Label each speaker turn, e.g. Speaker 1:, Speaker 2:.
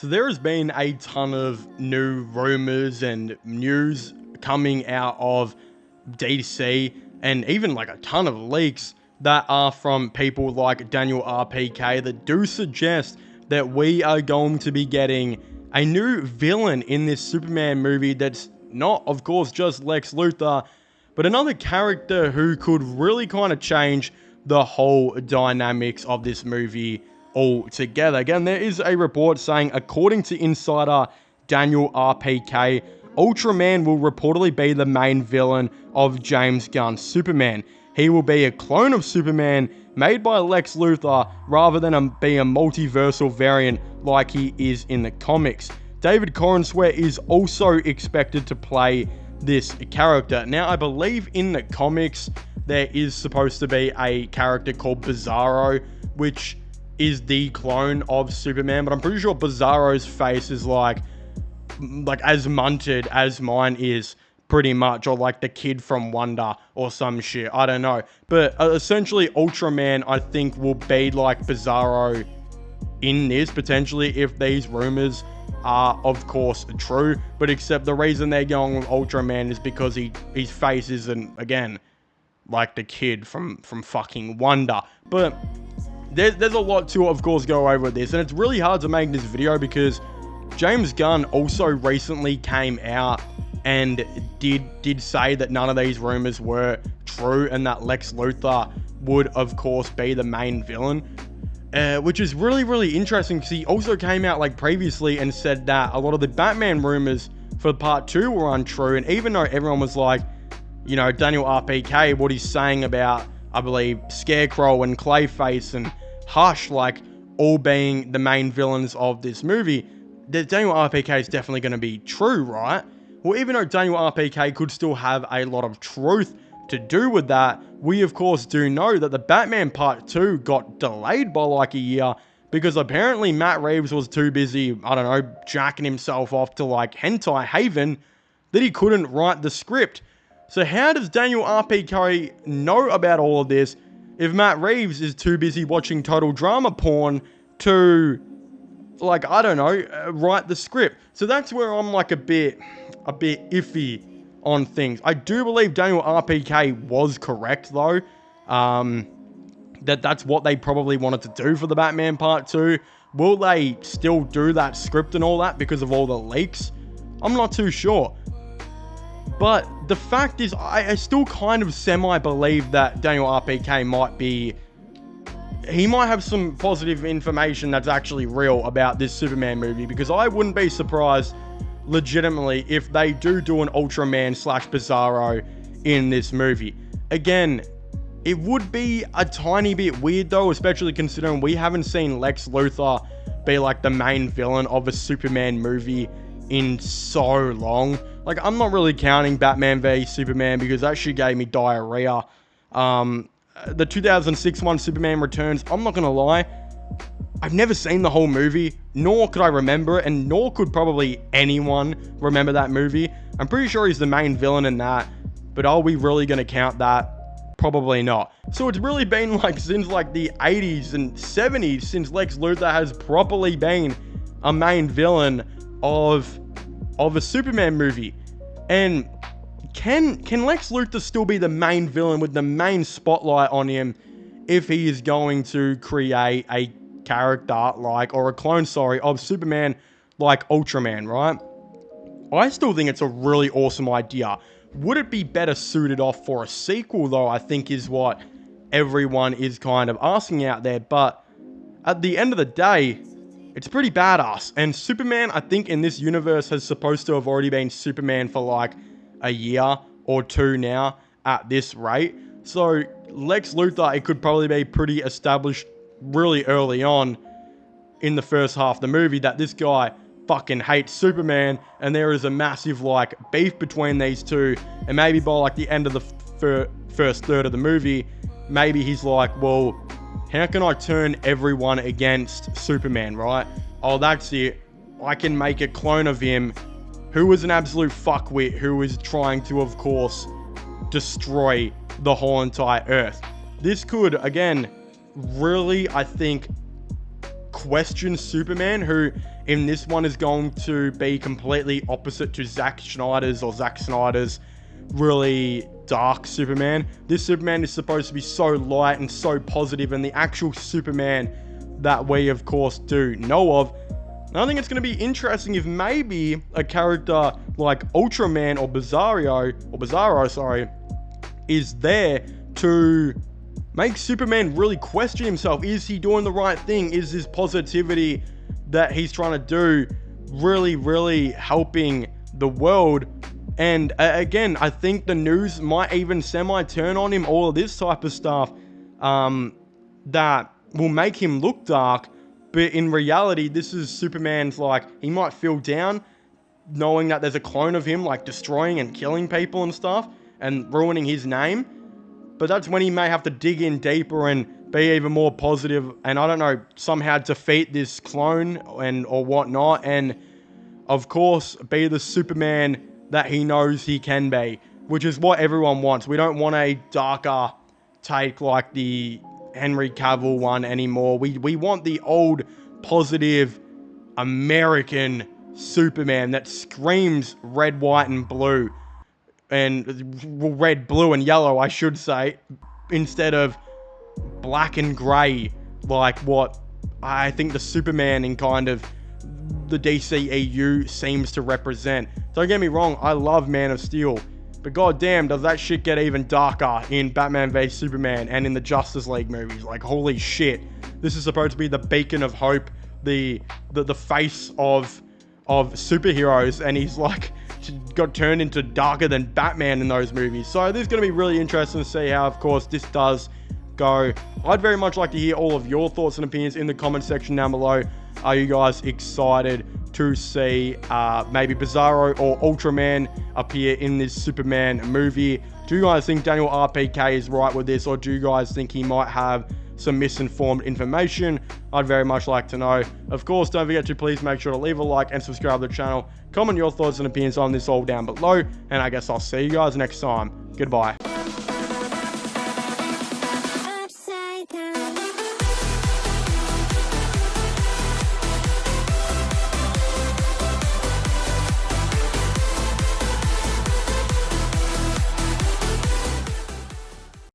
Speaker 1: So there has been a ton of new rumors and news coming out of DC, and even like a ton of leaks that are from people like Daniel RPK that do suggest that we are going to be getting a new villain in this Superman movie that's not, of course, just Lex Luthor, but another character who could really kind of change the whole dynamics of this movie altogether. Again, there is a report saying, according to insider Daniel RPK, Ultraman will reportedly be the main villain of James Gunn's Superman. He will be a clone of Superman made by Lex Luthor rather than be a multiversal variant like he is in the comics. David Corenswet is also expected to play this character. Now, I believe in the comics there is supposed to be a character called Bizarro, which is the clone of Superman, but I'm pretty sure Bizarro's face is like as munted as mine is, pretty much, or like the kid from Wonder or some shit. I don't know, but essentially Ultraman, I think, will be like Bizarro in this, potentially, if these rumors are of course true. But except the reason they're going with Ultraman is because his face isn't, again, like the kid from fucking Wonder. But there's a lot to, of course, go over with this, and it's really hard to make this video because James Gunn also recently came out and did say that none of these rumors were true, and that Lex Luthor would, of course, be the main villain, which is really interesting because he also came out like previously and said that a lot of the Batman rumors for part 2 were untrue. And even though everyone was like, you know, Daniel RPK, what he's saying about, I believe, Scarecrow and Clayface and Hush, like, all being the main villains of this movie, Daniel RPK is definitely going to be true, right? Well, even though Daniel RPK could still have a lot of truth to do with that, we of course do know that the Batman Part 2 got delayed by like a year because apparently Matt Reeves was too busy, I don't know, jacking himself off to like Hentai Haven, that he couldn't write the script. So how does Daniel RPK know about all of this if Matt Reeves is too busy watching total drama porn to, like, I don't know, write the script? So that's where I'm like a bit iffy on things. I do believe Daniel RPK was correct though, that's what they probably wanted to do for the Batman Part 2. Will they still do that script and all that because of all the leaks? I'm not too sure. But the fact is, I still kind of semi-believe that Daniel RPK might have some positive information that's actually real about this Superman movie, because I wouldn't be surprised legitimately if they do an Ultraman / Bizarro in this movie. Again, it would be a tiny bit weird though, especially considering we haven't seen Lex Luthor be like the main villain of a Superman movie in so long. Like, I'm not really counting Batman v Superman because that shit gave me diarrhea. The 2006 one, Superman Returns, I'm not gonna lie, I've never seen the whole movie, nor could I remember it, and nor could probably anyone remember that movie. I'm pretty sure he's the main villain in that, but are we really going to count that? Probably not. So it's really been like since like the 80s and 70s since Lex Luthor has properly been a main villain of a Superman movie. And can Lex Luthor still be the main villain with the main spotlight on him if he is going to create a character like, or a clone, sorry, of Superman like Ultraman, right? I still think it's a really awesome idea. Would it be better suited off for a sequel though, I think is what everyone is kind of asking out there. But at the end of the day, it's pretty badass. And Superman, I think in this universe, has supposed to have already been Superman for like a year or two now at this rate. So Lex Luthor, it could probably be pretty established really early on in the first half of the movie that this guy fucking hates Superman, and there is a massive like beef between these two. And maybe by like the end of the first third of the movie, maybe he's like, well, how can I turn everyone against Superman, right? Oh, that's it. I can make a clone of him who was an absolute fuckwit, who is trying to, of course, destroy the whole entire Earth. This could, again, really, I think, question Superman, who in this one is going to be completely opposite to Zack Snyder's really dark Superman. This Superman is supposed to be so light and so positive, and the actual Superman that we of course do know of. And I think it's going to be interesting if maybe a character like Ultraman or Bizarro, is there to make Superman really question himself. Is he doing the right thing? Is this positivity that he's trying to do really, really helping the world? And again, I think the news might even semi-turn on him, all of this type of stuff that will make him look dark. But in reality, this is Superman's, like, he might feel down knowing that there's a clone of him, like, destroying and killing people and stuff and ruining his name. But that's when he may have to dig in deeper and be even more positive and, I don't know, somehow defeat this clone or whatnot. And, of course, be the Superman that he knows he can be, which is what everyone wants. We don't want a darker take like the Henry Cavill one anymore. We want the old, positive, American Superman that screams red, white, and blue. And red, blue, and yellow, I should say, instead of black and grey, like what I think the Superman in kind of the DCEU seems to represent. Don't get me wrong, I love Man of Steel, but goddamn, does that shit get even darker in Batman v Superman and in the Justice League movies? Like, holy shit, this is supposed to be the beacon of hope, the face of superheroes, and he's like got turned into darker than Batman in those movies. So this is going to be really interesting to see how, of course, this does go. I'd very much like to hear all of your thoughts and opinions in the comment section down below. Are you guys excited to see maybe Bizarro or Ultraman appear in this Superman movie? Do you guys think Daniel RPK is right with this, or do you guys think he might have some misinformed information? I'd very much like to know. Of course, don't forget to please make sure to leave a like and subscribe to the channel. Comment your thoughts and opinions on this all down below, and I guess I'll see you guys next time. Goodbye.